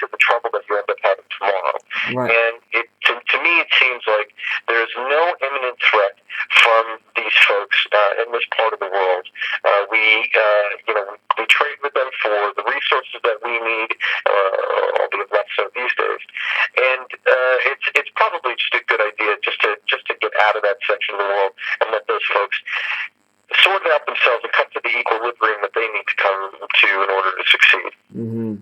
to the trouble that you end up having tomorrow. Right. And to me, it seems like there's no imminent threat from these folks in this part of the world. We trade with them for the resources that we need, albeit less so these days. And it's probably just a good idea just to get out of that section of the world and let those folks sort it out themselves and come to the equilibrium that they need to come to in order to succeed. Mm-hmm.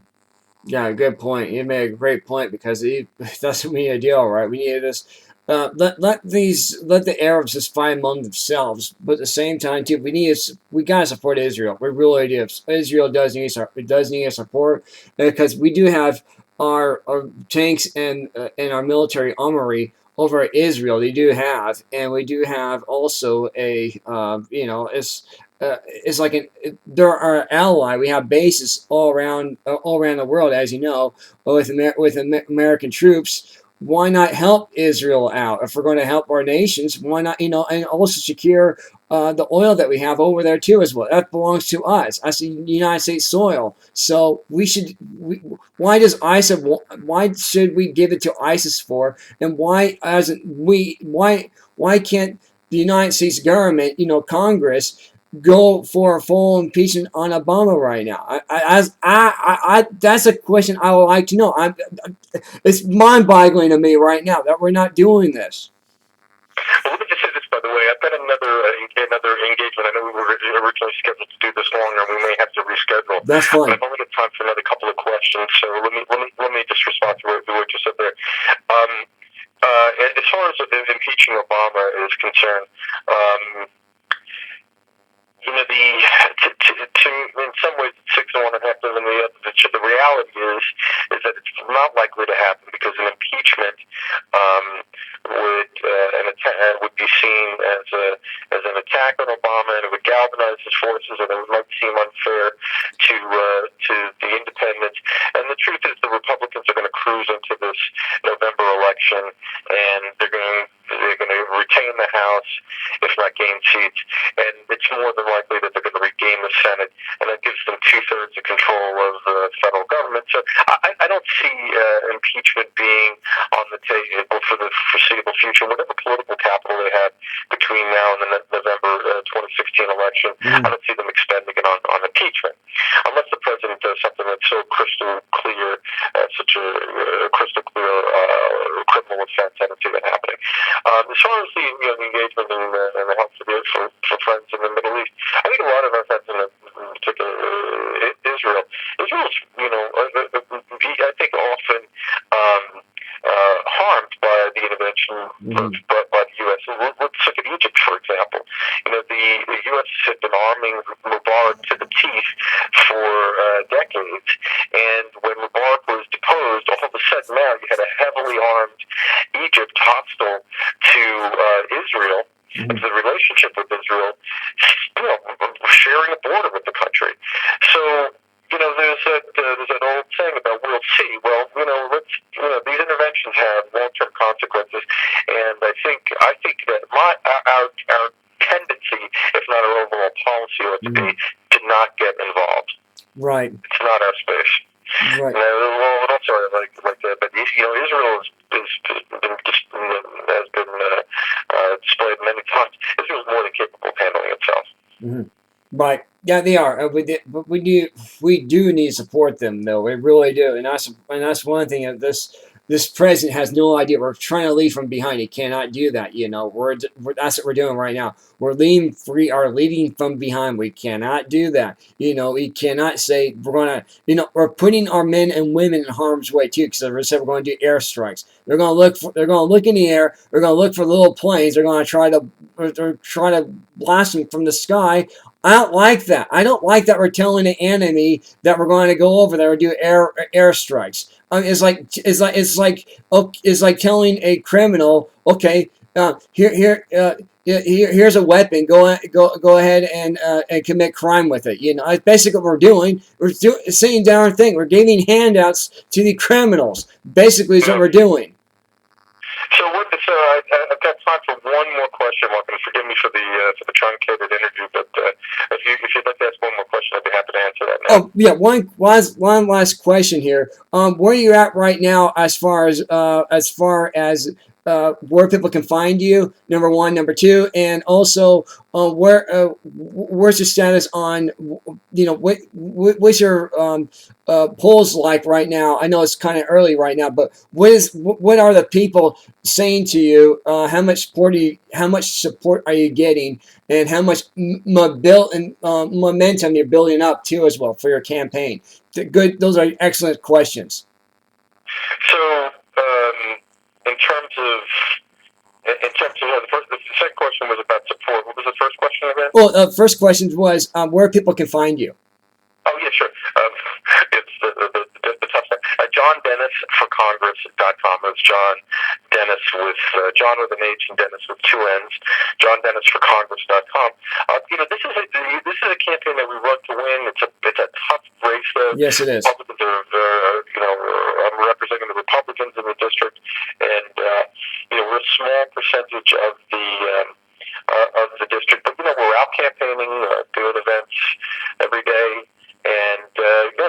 Yeah, good point. You made a great point because that's what we need to do, right? We need to just let the Arabs just fight among themselves, but at the same time too, we gotta support Israel. We really do. Israel does need our support because we do have our tanks and our military armory over Israel. They do have, and we do have also it's like they're our ally. We have bases all around the world, as you know, with American troops. Why not help Israel out? If we're going to help our nations, why not? And also secure the oil that we have over there too, as well. That belongs to us. That's the United States soil. So we should. Why does ISIS? Why should we give it to ISIS for? And why hasn't we? Why can't the United States government, Congress, go for a full impeachment on Obama right now? That's a question I would like to know. It's mind-boggling to me right now that we're not doing this. Well, let me just say this, by the way. I've got another engagement. I know we were originally scheduled to do this longer, and we may have to reschedule. That's But fine. I've only got time for another couple of questions, so let me just respond to what you said there. Um, as far as impeaching Obama is concerned, in some ways it's 6 and 1.5 dozen the other. The reality is that it's not likely to happen because an impeachment would be seen as an attack on Obama, and it would galvanize his forces, and it might seem unfair to the independents. And the truth is, the Republicans are going to cruise into this November election, and they're going to retain the House, if not gain seats, and it's more than likely that they're going to regain the Senate, and that gives them 2/3 of control of the federal government. So I don't see impeachment being on the table for the foreseeable future. Whatever political capital they have between now and the November 2016 election, I don't see them expending it on impeachment, unless the president does something that's so crystal clear, such a crystal clear criminal offense. I don't see that happening. As far as the engagement and the help for friends in the Middle East, I think a lot of our friends in particular Israel's, I think often harmed by the intervention by the U.S. Let's look at Egypt, for example. The U.S. had been arming Mubarak to the teeth for decades, and when Mubarak was deposed, all of a sudden now you had a heavily armed Egypt hostile to Israel, and the relationship with Israel, sharing a border with the country. So, there's that old saying about we'll see. Well, these interventions have long-term consequences, and I think that our tendency, if not our overall policy, ought to be to not get involved. Right. It's not our space. Right. I'm sorry, but Israel has been displayed many times. Israel is more than capable of handling itself. Right. Yeah, they are. But we do need to support them, though. We really do, and that's one thing that this president has no idea. We're trying to lead from behind. He cannot do that. That's what we're doing right now. We're leading from behind. We cannot do that. We cannot say we're gonna. We're putting our men and women in harm's way too, because they said we're going to do airstrikes. They're going to look in the air. They're going to look for little planes. They're going to try to blast them from the sky. I don't like that. I don't like that we're telling the enemy that we're going to go over there and do airstrikes. It's like telling a criminal, okay, here's a weapon. Go ahead and commit crime with it. It's basically what we're doing. We're doing the same darn thing. We're giving handouts to the criminals. Basically, is what we're doing. So I've I've got time for one more question, Mark, and forgive me for the truncated interview, but if you'd like to ask one more question, I'd be happy to answer that now. Oh yeah, one last question here. Where are you at right now as far as where people can find you? Number one, number two, and also where's the status on what's your polls like right now? I know it's kind of early right now, but what are the people saying to you? How much support are you getting, and how much momentum you're building up too as well for your campaign? Good, those are excellent questions. So, the second question was about support. What was the first question again? Well, first question was where people can find you. Oh yeah, sure. It's the tough thing. JohnDennisForCongress.com. It's John Dennis with John with an H and Dennis with two N's. JohnDennisForCongress.com. This is a campaign that we run to win. It's a tough race. Yes, it is. Republicans I'm representing the Republicans in the district, and we're a small percentage of the district, but we're out campaigning, doing events every day, and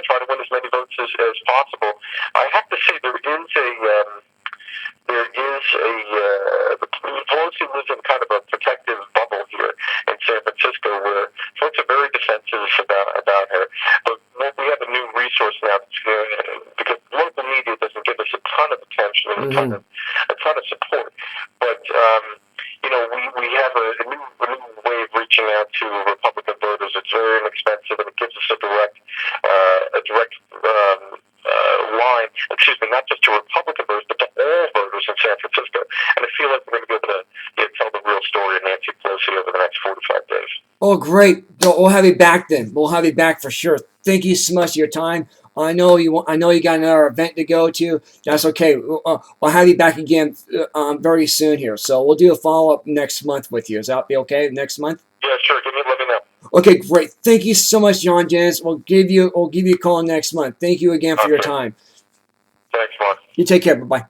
try to win as many votes as possible. I have to say there is Pelosi lives in kind of a protective bubble here in San Francisco, where folks are very defensive about her. But we have a new resource now because local media doesn't give us a ton of attention and a ton of support. But we have a new way of reaching out to Republican voters. It's very inexpensive, and it gives us a direct line, not just to Republican voters, but to all voters in San Francisco. And I feel like we're going to be able to tell the real story of Nancy Pelosi over the next 45 days. Oh, great. We'll have you back then. We'll have you back for sure. Thank you so much for your time. I know you got another event to go to. That's okay. We'll have you back again very soon here. So we'll do a follow-up next month with you. Is that be okay next month? Yeah, sure. Let me know. Okay, great. Thank you so much, John Dennis. We'll give you a call next month. Thank you again for your time. Thanks, Mark. You take care. Bye-bye.